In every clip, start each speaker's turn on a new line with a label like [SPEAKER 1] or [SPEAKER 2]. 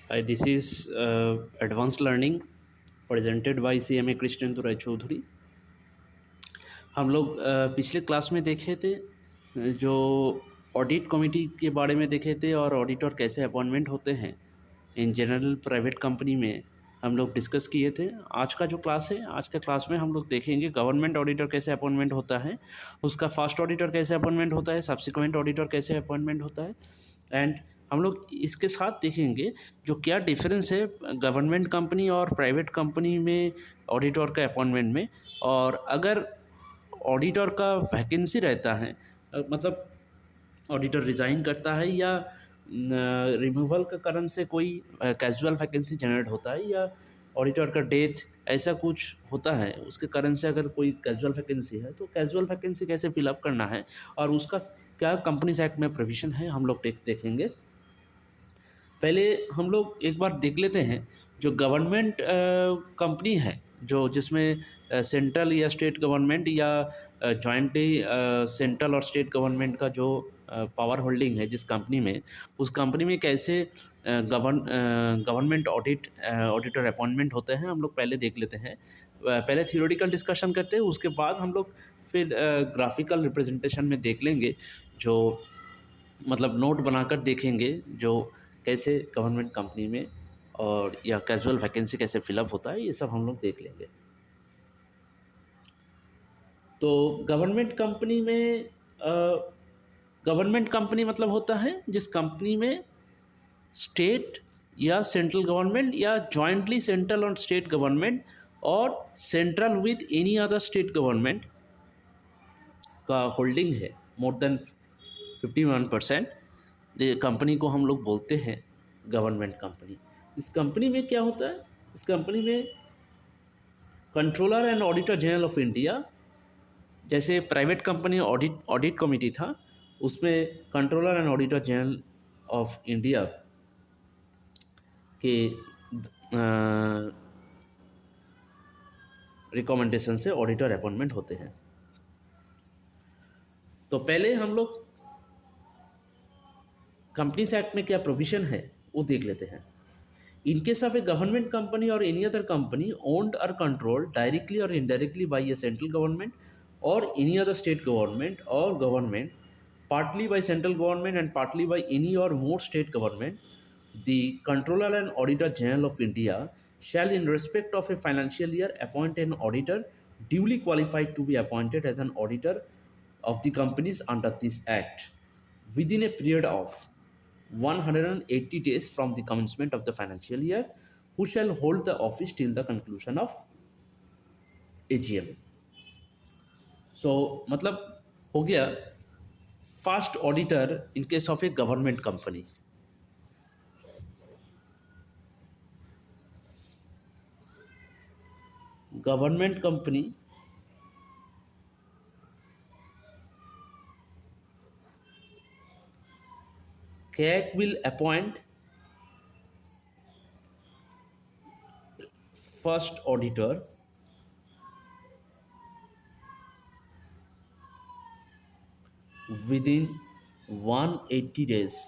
[SPEAKER 1] Hi, this is Advanced Learning presented by CMA Krishnendu राय चौधरी। हम लोग पिछले क्लास में देखे थे जो ऑडिट कमेटी के बारे में देखे थे और ऑडिटर कैसे अपॉइंटमेंट होते हैं इन जनरल प्राइवेट कंपनी में हम लोग डिस्कस किए थे। आज का जो क्लास है, आज के क्लास में हम लोग देखेंगे गवर्नमेंट ऑडिटर कैसे अपॉइंटमेंट होता है, उसका फर्स्ट ऑडिटर कैसे अपॉइंटमेंट होता है, सब्सिक्वेंट ऑडिटर कैसे अपॉइंटमेंट होता है। एंड हम लोग इसके साथ देखेंगे जो क्या डिफरेंस है गवर्नमेंट कंपनी और प्राइवेट कंपनी में ऑडिटर का अपॉइंटमेंट में। और अगर ऑडिटर का वैकेंसी रहता है, मतलब ऑडिटर रिज़ाइन करता है या रिमूवल का कारण से कोई कैजुअल वैकेंसी जनरेट होता है या ऑडिटर का डेथ ऐसा कुछ होता है, उसके कारण से अगर कोई कैजुअल वैकेंसी है तो कैजुअल वैकेंसी कैसे फिलअप करना है और उसका क्या कंपनीज एक्ट में प्रोविज़न है हम लोग देखेंगे। पहले हम लोग एक बार देख लेते हैं जो गवर्नमेंट कंपनी है, जो जिसमें सेंट्रल या स्टेट गवर्नमेंट या जॉइंटली सेंट्रल और स्टेट गवर्नमेंट का जो पावर होल्डिंग है जिस कंपनी में, उस कंपनी में कैसे गवर्नमेंट ऑडिटर अपॉइंटमेंट होते हैं हम लोग पहले देख लेते हैं। पहले थियोरेटिकल डिस्कशन करते हैं, उसके बाद हम लोग फिर ग्राफिकल रिप्रेजेंटेशन में देख लेंगे, जो मतलब नोट बनाकर देखेंगे जो कैसे गवर्नमेंट कंपनी में और या कैजुअल वैकेंसी कैसे फिलअप होता है, ये सब हम लोग देख लेंगे। तो गवर्नमेंट कंपनी में गवर्नमेंट कंपनी मतलब होता है जिस कंपनी में स्टेट या सेंट्रल गवर्नमेंट या जॉइंटली सेंट्रल और स्टेट गवर्नमेंट और central with any other state government का होल्डिंग है मोर देन 51%। कंपनी को हम लोग बोलते हैं गवर्नमेंट कंपनी। इस कंपनी में क्या होता है, इस कंपनी में controller and auditor general of India, जैसे private company audit audit committee था, उसमें controller and auditor general of India के रिकमेंडेशन से ऑडिटर अपॉइंटमेंट होते हैं। तो पहले हम लोग कंपनीज एक्ट में क्या प्रोविजन है वो देख लेते हैं। In case of a government company or any other company owned or controlled directly or indirectly by a central government or any other state government or government, partly by central government and partly by any or more state government, the Controller and Auditor General of India shall, in respect of a financial year, appoint an auditor duly qualified to be appointed as an auditor of the companies under this Act within a period of 180 days from the commencement of the financial year, who shall hold the office till the conclusion of AGM. So मतलब हो गया first auditor in case of A government company. Government company CAC will appoint first auditor within 180 days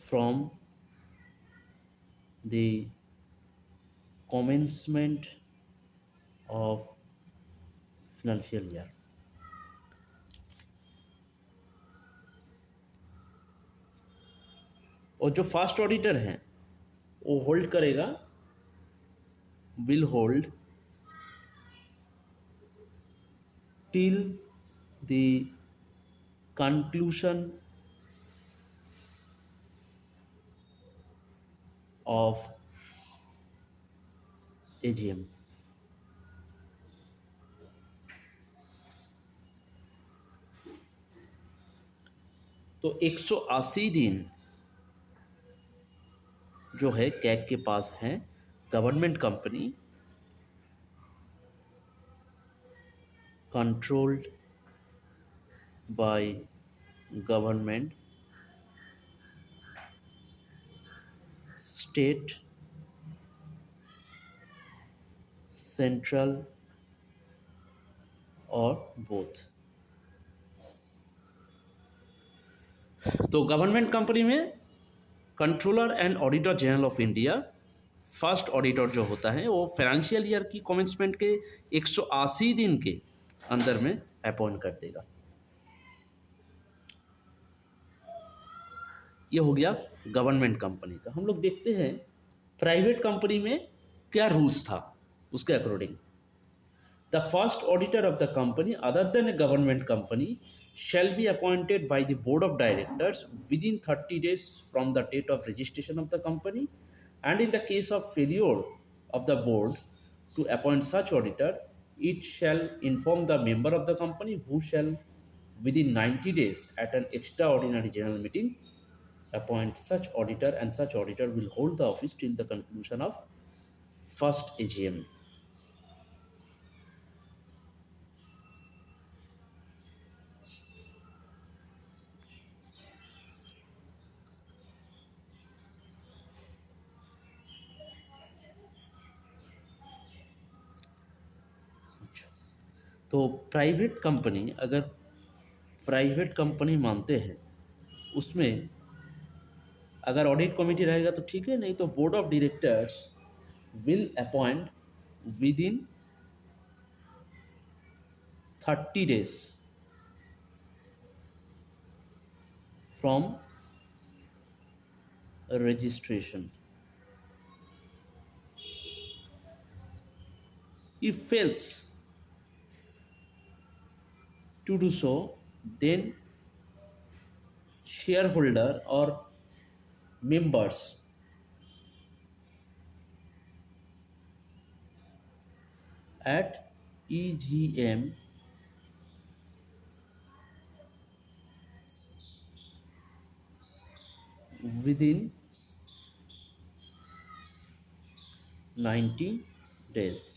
[SPEAKER 1] from the commencement of financial year। और जो first auditor हैं वो hold करेगा, will hold till the conclusion of AGM। तो 180 दिन जो है CAG के पास है, government company controlled by government, state central और बोथ। तो गवर्नमेंट कंपनी में controller and auditor general of India, first auditor जो होता है वो फाइनेंशियल ईयर की कमेंसमेंट के 180 दिन के अंदर में अपॉइंट कर देगा। ये हो गया गवर्नमेंट कंपनी का। हम लोग देखते हैं प्राइवेट कंपनी में क्या रूल्स था उसके according. The first auditor of the company other than A government company shall be appointed by the board of directors within 30 days from the date of registration of the company, and in the case of failure of the board to appoint such auditor, it shall inform the member of the company who shall within 90 days at an extraordinary general meeting appoint such auditor, and such auditor will hold the office till the conclusion of first AGM. तो private company, अगर private company मानते हैं उसमें अगर audit committee रहेगा तो ठीक है, नहीं तो board of directors will appoint within 30 days from registration. If fails to do so, then shareholder or members at EGM within 90 days.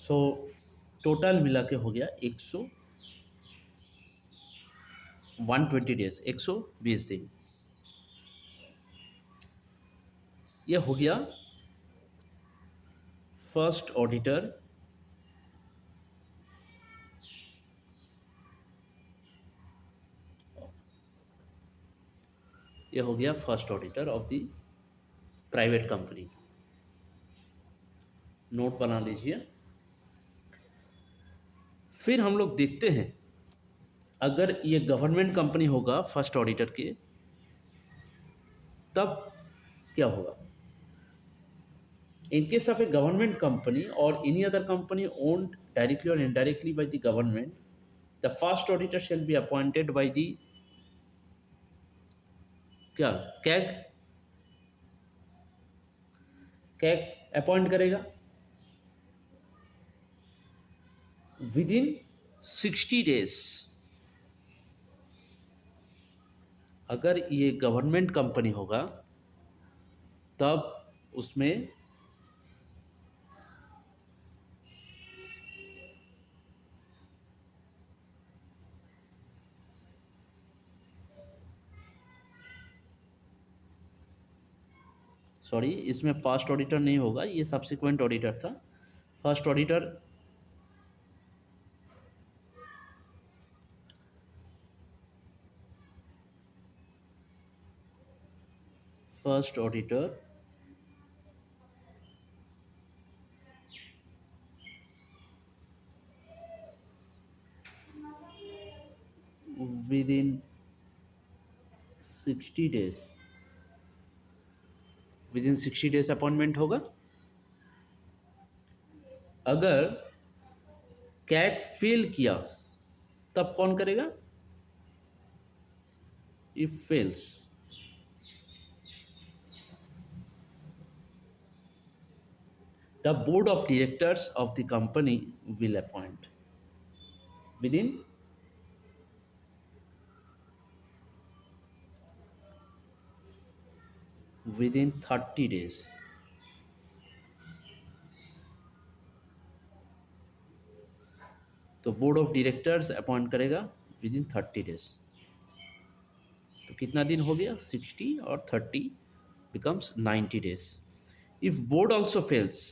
[SPEAKER 1] So total मिला के हो गया 120 डेज, 120 दिन। ये हो गया फर्स्ट ऑडिटर, ये हो गया first auditor of the private company. Note बना लीजिए। फिर हम लोग देखते हैं अगर ये गवर्नमेंट कंपनी होगा फर्स्ट ऑडिटर के, तब क्या होगा। In case of a government company or any other company owned directly or indirectly by the government, the first auditor shall be appointed by the क्या कैग, कैग अपॉइंट करेगा with in 60 days। अगर ये government company होगा तब उसमें sorry, इसमें first auditor नहीं होगा, ये सब्सिक्वेंट ऑडिटर था। First auditor first auditor with in 60 days, with in 60 days appointment होगा। अगर कैग फेल किया तब कौन करेगा। If fails, the board of directors of the company will appoint within within 30 days। तो बोर्ड ऑफ डायरेक्टर्स अपॉइंट करेगा with in 30 days। तो कितना दिन हो गया, 60 और 30 becomes 90 days. If board also fails,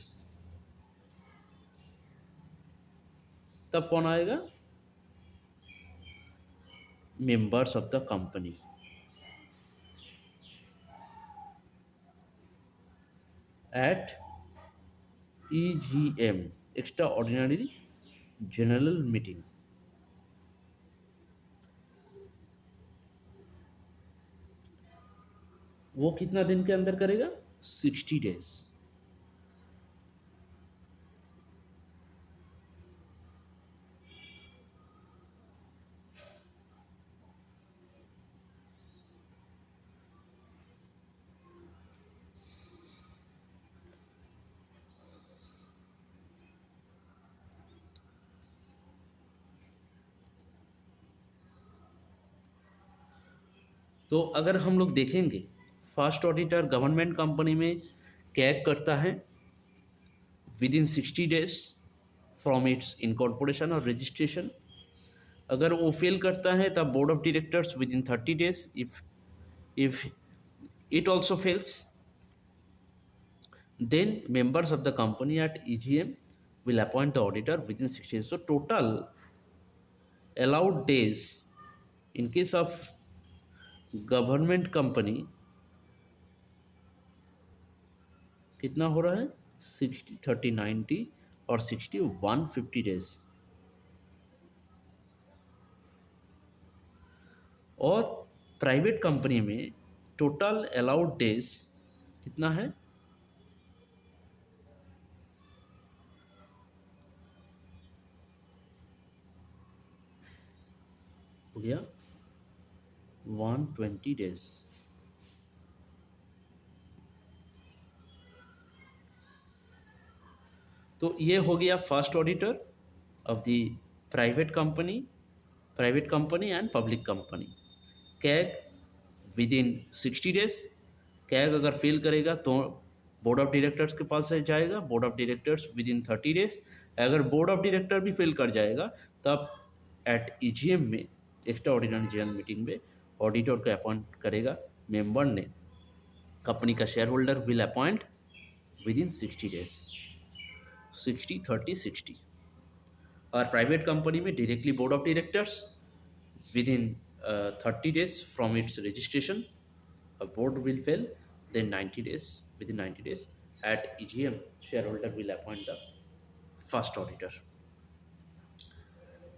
[SPEAKER 1] तब कौन आएगा, members of the company at EGM, extra ordinary general meeting. वो कितना दिन के अंदर करेगा, 60 डेज. तो अगर हम लोग देखेंगे, फर्स्ट ऑडिटर गवर्नमेंट कंपनी में कैग करता है with in 60 days from its incorporation और रजिस्ट्रेशन. अगर वो फेल करता है तब board of directors within 30 days. If it also fails, then members of the company at EGM will appoint the auditor within 60 days. So total allowed days in case of government company कितना हो रहा है, 60, 30, 90 और 60, 150 days. और private company में total allowed days कितना है, हो गया 120 डेज. तो ये हो गया first auditor of the private company and public company. CAG within 60 days. CAG अगर फेल करेगा तो बोर्ड ऑफ डायरेक्टर्स के पास जाएगा, board of directors within 30 days. अगर बोर्ड ऑफ डायरेक्टर भी फेल कर जाएगा तब एट EGM में, एक्स्ट्रा ऑर्डिनरी जनरल मीटिंग में, ऑडिटर को अपॉइंट करेगा मेंबर ने. कंपनी का shareholder will appoint within 60 days, 60, 30, 60. और प्राइवेट कंपनी में directly board of directors within 30 days from its registration. A board will fail, then 90 days, within 90 days at EGM, shareholder will appoint the first auditor.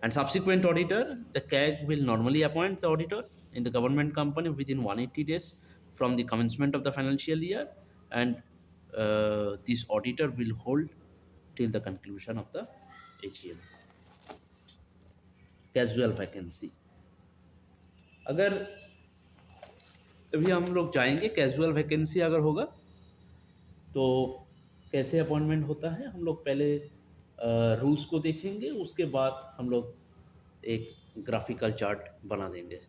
[SPEAKER 1] And subsequent auditor, the CAG will normally appoint the auditor in the government company within 180 days from the commencement of the financial year, and this auditor will hold till the conclusion of the AGM. Casual vacancy. अगर अभी हम लोग जाएंगे, casual vacancy अगर होगा तो कैसे appointment होता है, हम लोग पहले रूल्स को देखेंगे, उसके बाद हम लोग एक ग्राफिकल चार्ट बना देंगे.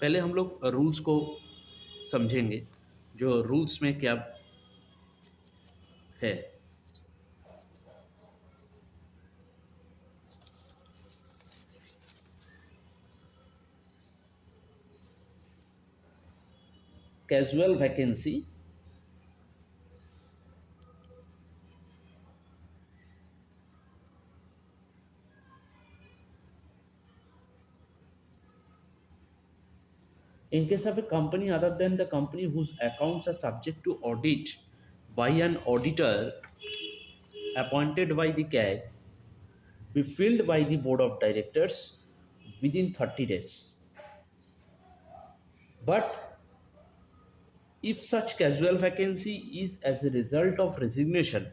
[SPEAKER 1] पहले हम लोग रूल्स को समझेंगे, जो रूल्स में क्या है. Casual vacancy in case of a company other than the company whose accounts are subject to audit by an auditor appointed by the CAG be filled by the board of directors within 30 days. But if such casual vacancy is as a result of resignation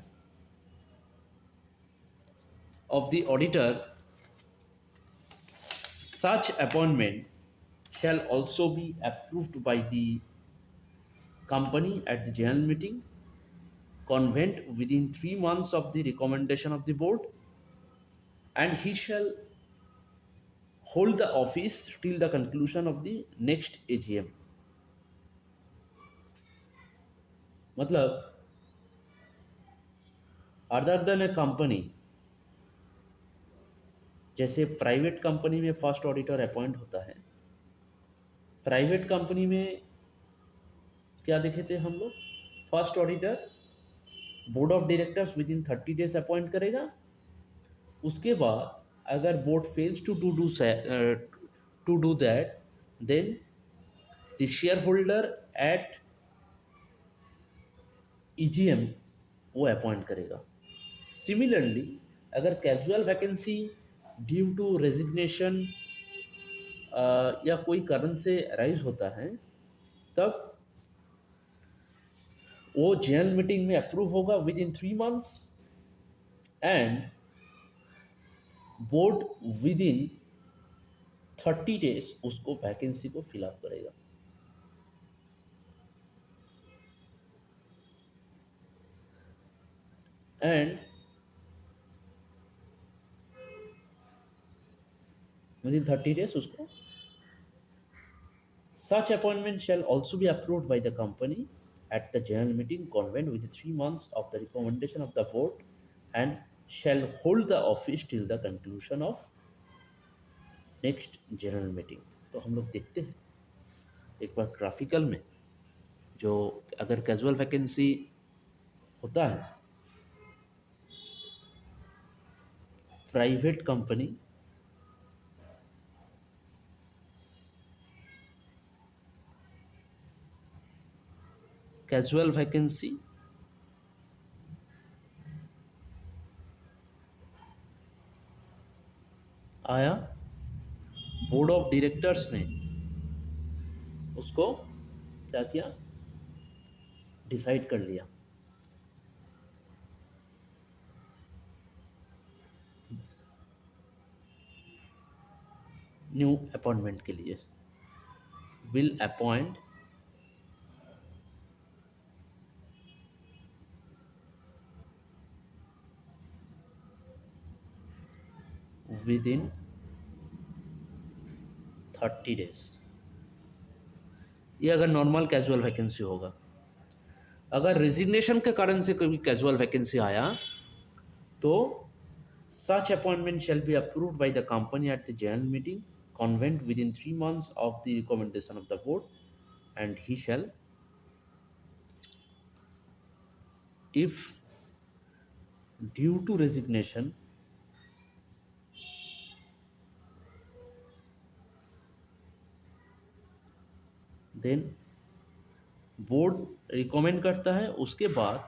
[SPEAKER 1] of the auditor, such appointment shall also be approved by the company at the general meeting convened within 3 months of the recommendation of the board, and he shall hold the office till the conclusion of the next AGM. मतलब other than a company जैसे private company में first auditor appoint होता है, private company में क्या देखे थे हम लोग, first auditor board of directors within 30 days appoint करेगा। उसके बाद अगर board fails to do that, then the shareholder at EGM वो अपॉइंट करेगा। सिमिलरली अगर casual vacancy due to resignation या कोई कारण से राइज होता है, तब वो जनरल मीटिंग में अप्रूव होगा within 3 months, and board within 30 days उसको वैकेंसी को फिलअप करेगा। एंड विद इन 30 डेज उसको such appointment shall also be approved by the company at the general meeting convened within 3 months of the recommendation of the board, and shall hold the office till the conclusion of next general meeting. तो हम लोग देखते हैं एक बार graphical में, जो अगर casual vacancy होता है प्राइवेट कंपनी, कैजुअल वैकेंसी आया, बोर्ड ऑफ डायरेक्टर्स ने उसको क्या किया, डिसाइड कर लिया, न्यू अपॉइंटमेंट के लिए will appoint within 30 days. ये अगर नॉर्मल कैजुअल वैकेंसी होगा। अगर रिजिग्नेशन के कारण से कोई कैजुअल वैकेंसी आया, तो such appointment shall be approved by the company at the general meeting convened within 3 months of the recommendation of the board, and he shall, if due to resignation then board recommend करता है, उसके बाद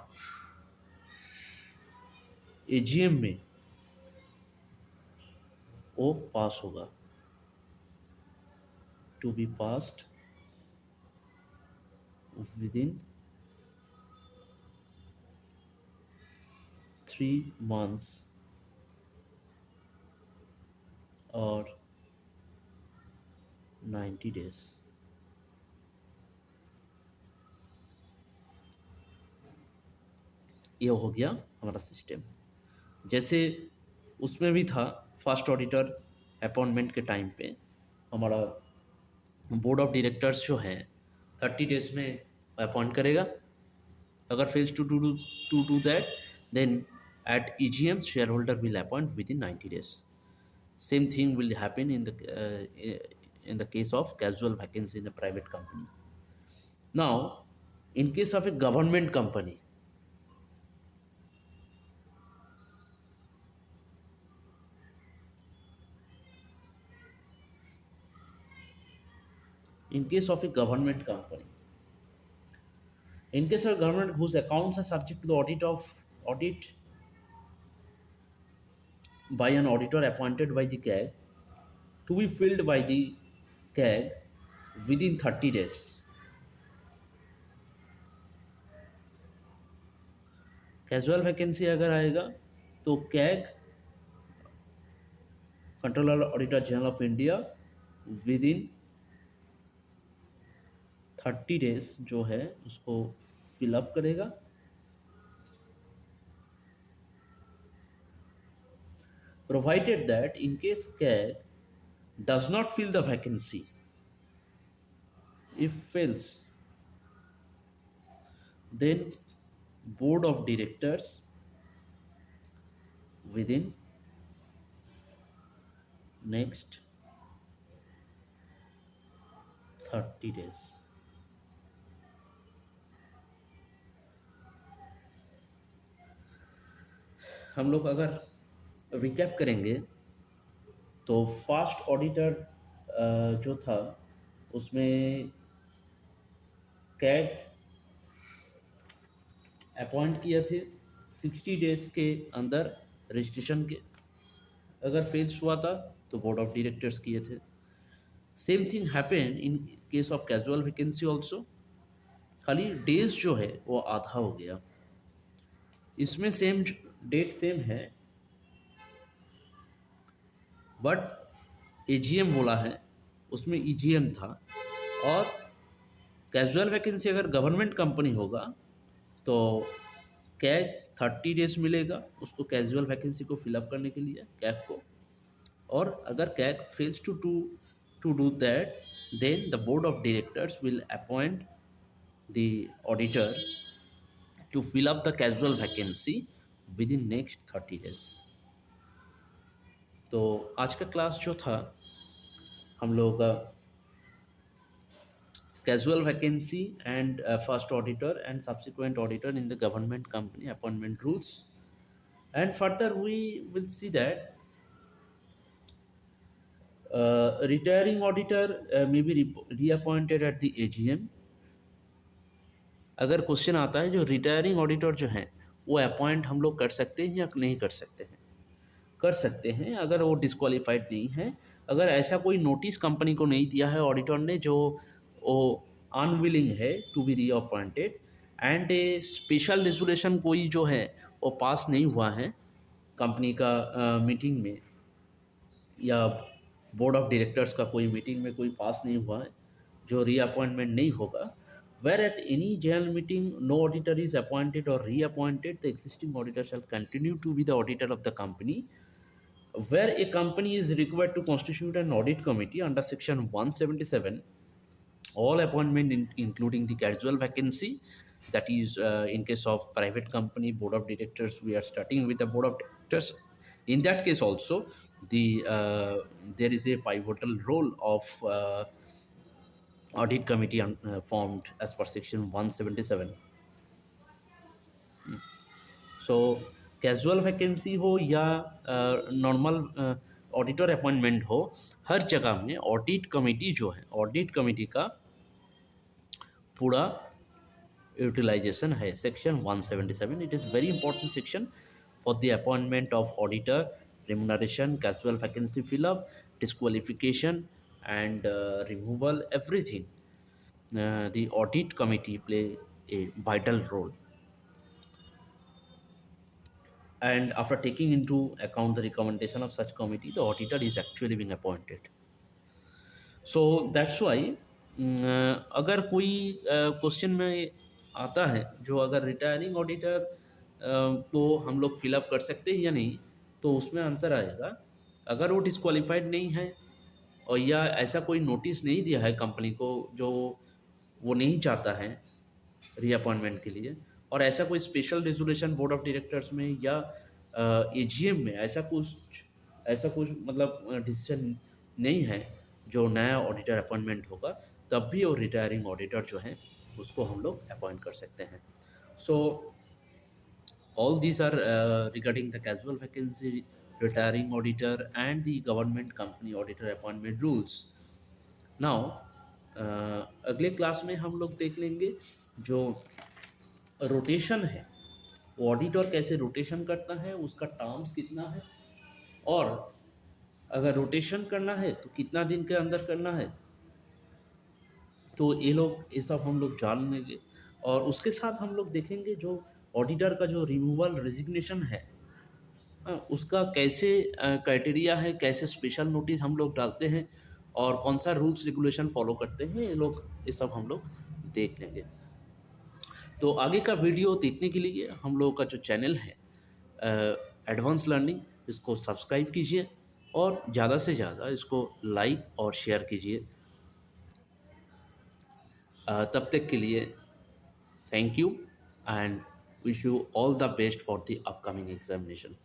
[SPEAKER 1] AGM में वो pass होगा, to be passed within 3 months और 90 days। ये हो गया हमारा सिस्टम। जैसे उसमें भी था, फर्स्ट ऑडिटर अपॉइंटमेंट के टाइम पे हमारा बोर्ड ऑफ डायरेक्टर्स जो है 30 डेज में अपॉइंट करेगा। अगर fails to do that, then at EGM shareholder will appoint within 90 days. Same thing will happen in the case of casual vacancy in a private company. Now, in case of a government company, in case of a government company, in case of government whose accounts are subject to the audit by an auditor appointed by the CAG, to be filled by the CAG within 30 days, casual vacancy अगर आएगा तो CAG, controller auditor general of India, within 30 days जो है उसको fill up करेगा। Provided that in case CAG does not fill the vacancy, if fails, then board of directors within next 30 days। हम लोग अगर रिकैप करेंगे तो फास्ट ऑडिटर जो था उसमें कैग अपॉइंट किए थे 60 days के अंदर रजिस्ट्रेशन के। अगर फेल्स हुआ था तो बोर्ड ऑफ डायरेक्टर्स किए थे। Same thing happened in case of casual vacancy also, खाली डेज जो है वो आधा हो गया। इसमें सेम डेट सेम है, बट एजीएम बोला है, उसमें ईजीएम था। और कैजुअल वैकेंसी अगर गवर्नमेंट कंपनी होगा तो कैग 30 days मिलेगा उसको कैजुअल वैकेंसी को फिलअप करने के लिए कैग को। और अगर CAG fails to do that, then the board of directors will appoint the auditor to fill up the casual vacancy within next 30 days। तो आज का क्लास जो था हम लोगों का casual vacancy and first auditor and subsequent auditor in the government company appointment rules, and further we will see that retiring auditor may be reappointed at the AGM। अगर question आता है जो रिटायरिंग ऑडिटर जो है वो appoint हम लोग कर सकते हैं या नहीं कर सकते हैं, कर सकते हैं अगर वो डिस्क्वालीफाइड नहीं है। अगर ऐसा कोई नोटिस कंपनी को नहीं दिया है ऑडिटर ने जो वो अनविलिंग है to be reappointed, and a special resolution कोई जो है वो पास नहीं हुआ है कंपनी का मीटिंग में, या बोर्ड ऑफ डायरेक्टर्स का कोई मीटिंग में कोई पास नहीं हुआ है जो रीअपॉइंटमेंट नहीं होगा। Where at any general meeting no auditor is appointed और reappointed, the existing auditor shall continue to be the auditor of the company. Where a company is required to constitute an audit committee under section 177, all appointment including the casual vacancy, that is in case of private company board of directors, we are starting with the board of directors. In that case also there is a pivotal role of audit committee formed as per section 177। So casual vacancy हो या normal auditor appointment हो, हर जगह में audit committee जो है audit committee का पूरा utilisation है section 177। It is very important section for the appointment of auditor, remuneration, casual vacancy fill up, disqualification and removal, everything the audit committee play a vital role, and after taking into account the recommendation of such committee, the auditor is actually being appointed. So that's why अगर कोई question में आता है जो अगर retiring auditor को हम लोग फिलअप कर सकते हैं या नहीं, तो उसमें आंसर आएगा अगर वो डिस्क्वालीफाइड नहीं है और या ऐसा कोई नोटिस नहीं दिया है कंपनी को जो वो नहीं चाहता है रीअपॉइंटमेंट के लिए, और ऐसा कोई special resolution board of directors में या एजीएम में ऐसा कुछ मतलब डिसीजन नहीं है जो नया ऑडिटर अपॉइंटमेंट होगा, तब भी वो रिटायरिंग ऑडिटर जो है उसको हम लोग अपॉइंट कर सकते हैं। So all these are regarding the casual vacancy, retiring auditor and the government company auditor appointment rules. Now अगले क्लास में हम लोग देख लेंगे जो रोटेशन है, वो ऑडिटर कैसे रोटेशन करता है, उसका टर्म्स कितना है, और अगर रोटेशन करना है तो कितना दिन के अंदर करना है, तो ये सब हम लोग जान लेंगे। और उसके साथ हम लोग देखेंगे जो ऑडिटर का जो रिमूवल रेजिग्नेशन है, उसका कैसे क्राइटेरिया है, कैसे स्पेशल नोटिस हम लोग डालते हैं और कौन सा रूल्स रेगुलेशन फॉलो करते हैं, ये सब हम लोग देख लेंगे। तो आगे का वीडियो देखने के लिए हम लोगों का जो चैनल है एडवांस लर्निंग, इसको सब्सक्राइब कीजिए और ज़्यादा से ज़्यादा इसको लाइक और शेयर कीजिए। तब तक के लिए thank you and wish you all the best for the upcoming examination.